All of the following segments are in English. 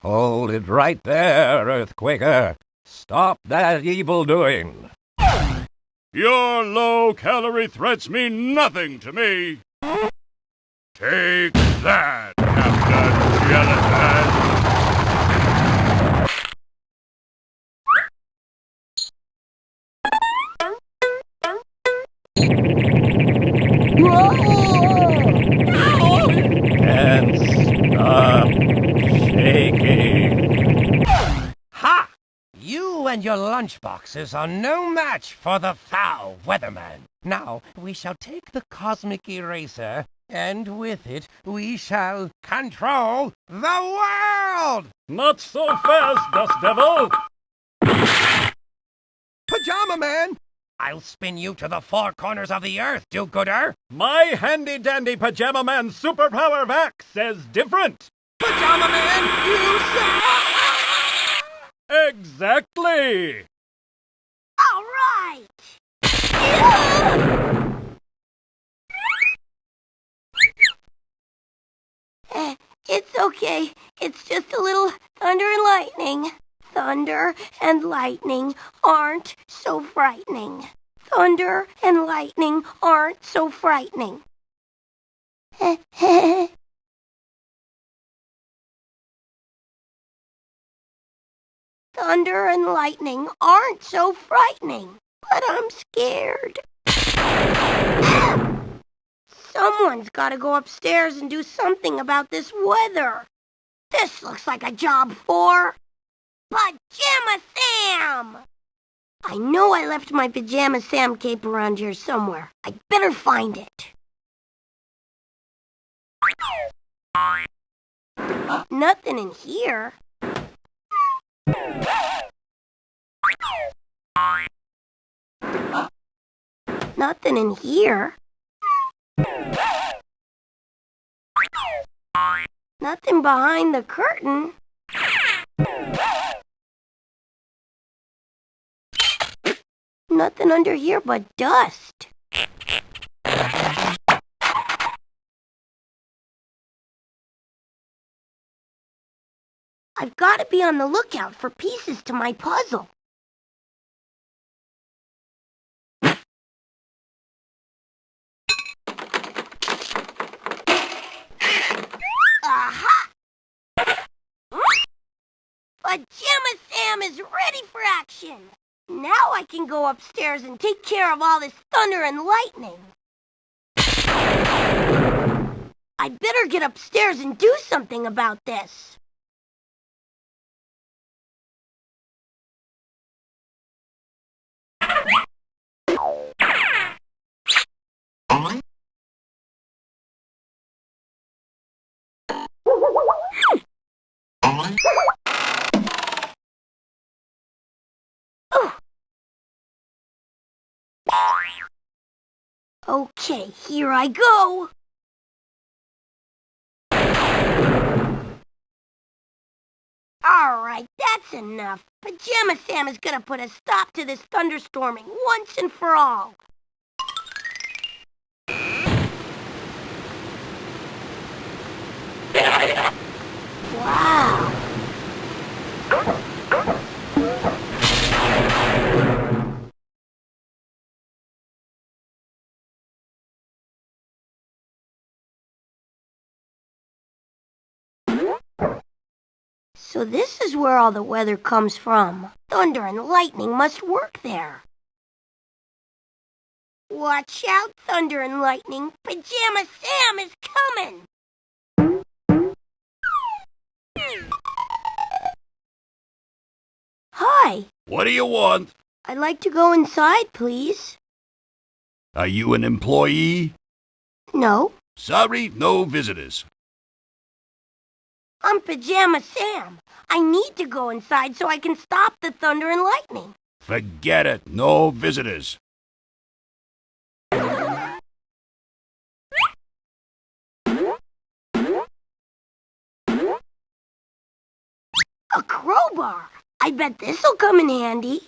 Hold it right there, Earthquaker. Stop that evil doing. Your low-calorie threats mean nothing to me. Take that, Captain Gelatin. And stop shaking. Ha! You and your lunchboxes are no match for the foul weatherman. Now we shall take the cosmic eraser, and with it we shall control the world! Not so fast, Dust Devil! Pajama Man! I'll spin you to the four corners of the earth, do-gooder! My handy-dandy Pajama Man superpower vac says different! Pajama Man, you say... Exactly! All right! It's okay. It's just a little thunder and lightning. Thunder and lightning aren't so frightening. Thunder and lightning aren't so frightening. Thunder and lightning aren't so frightening, but I'm scared. Someone's got to go upstairs and do something about this weather. This looks like a job for Pajama Sam! I know I left my Pajama Sam cape around here somewhere. I better find it. Nothing in here. Nothing in here. Nothing behind the curtain. Nothing under here but dust. I've got to be on the lookout for pieces to my puzzle. Aha! Pajama Sam is ready for action. Now I can go upstairs and take care of all this thunder and lightning. I'd better get upstairs and do something about this. Okay, here I go. All right, that's enough. Pajama Sam is gonna put a stop to this thunderstorming once and for all. Wow. So this is where all the weather comes from. Thunder and lightning must work there. Watch out, thunder and lightning. Pajama Sam is coming. Hi. What do you want? I'd like to go inside, please. Are you an employee? No, Sorry, no visitors. I'm Pajama Sam. I need to go inside so I can stop the thunder and lightning. Forget it, no visitors. A crowbar. I bet this'll come in handy.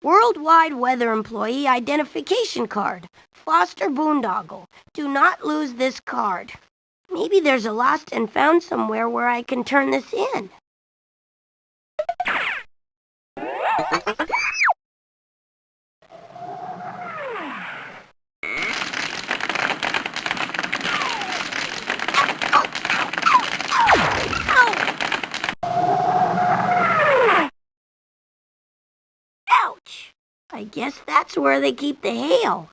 Worldwide Weather Employee Identification Card. Foster Boondoggle. Do not lose this card. Maybe there's a lost and found somewhere where I can turn this in. Ouch! I guess that's where they keep the hail.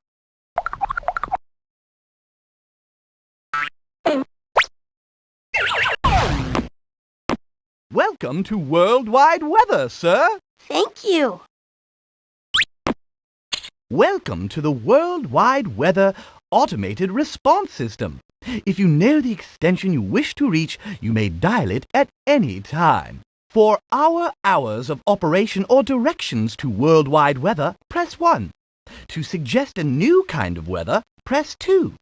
Welcome to Worldwide Weather, sir. Thank you. Welcome to the Worldwide Weather Automated Response System. If you know the extension you wish to reach, you may dial it at any time. For our hours of operation or directions to Worldwide Weather, press 1. To suggest a new kind of weather, press 2.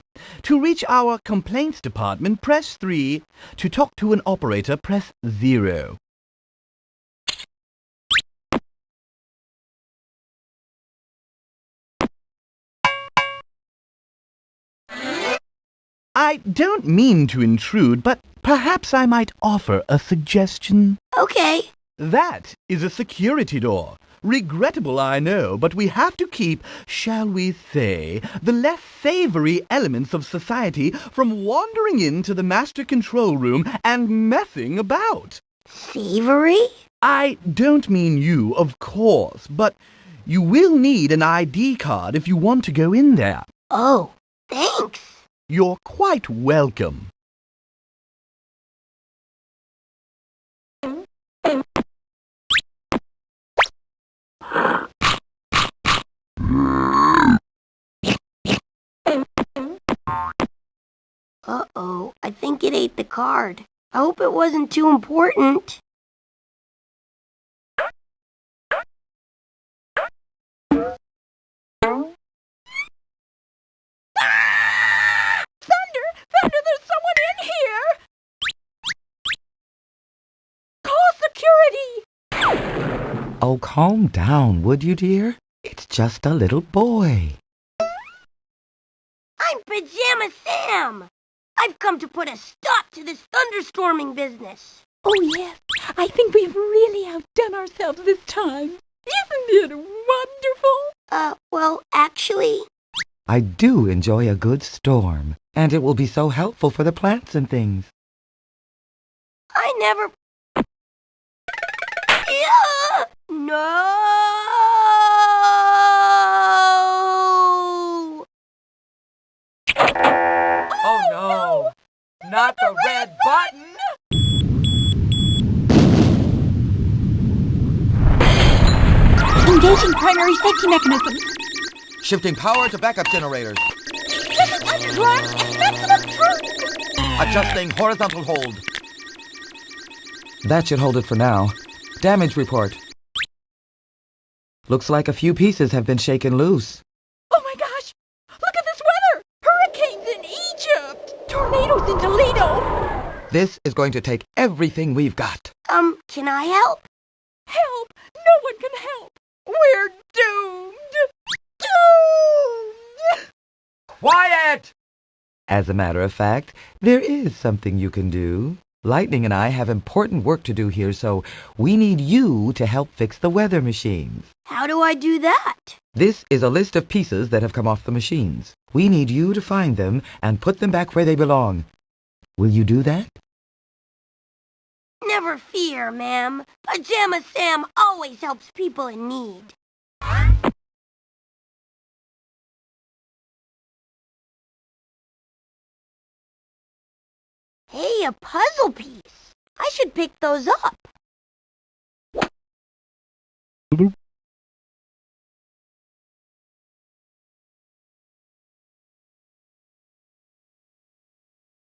To reach our complaints department, press 3. To talk to an operator, press 0. I don't mean to intrude, but perhaps I might offer a suggestion. Okay. That is a security door. Regrettable, I know, but we have to keep, shall we say, the less savory elements of society from wandering into the master control room and messing about. Savory? I don't mean you, of course, but you will need an ID card if you want to go in there. Oh, thanks. You're quite welcome. Uh-oh, I think it ate the card. I hope it wasn't too important. Thunder, there's someone in here! Call security! Oh, calm down, would you, dear? It's just a little boy. I'm Pajama Sam. I've come to put a stop to this thunderstorming business. Oh, yes. I think we've really outdone ourselves this time. Isn't it wonderful? Well, actually... I do enjoy a good storm, and it will be so helpful for the plants and things. I never... Yeah! No! Oh no! Not the red button! Engaging primary safety mechanisms. Shifting power to backup generators. This is underground and maximum truth. Adjusting horizontal hold. That should hold it for now. Damage report. Looks like a few pieces have been shaken loose. Oh my gosh! Look at this weather! Hurricanes in Egypt! Tornadoes in Toledo! This is going to take everything we've got. Can I help? Help! No one can help! We're doomed! Doomed! Quiet! As a matter of fact, there is something you can do. Lightning and I have important work to do here, so we need you to help fix the weather machines. How do I do that? This is a list of pieces that have come off the machines. We need you to find them and put them back where they belong. Will you do that? Never fear, ma'am. Pajama Sam always helps people in need. Hey, a puzzle piece. I should pick those up.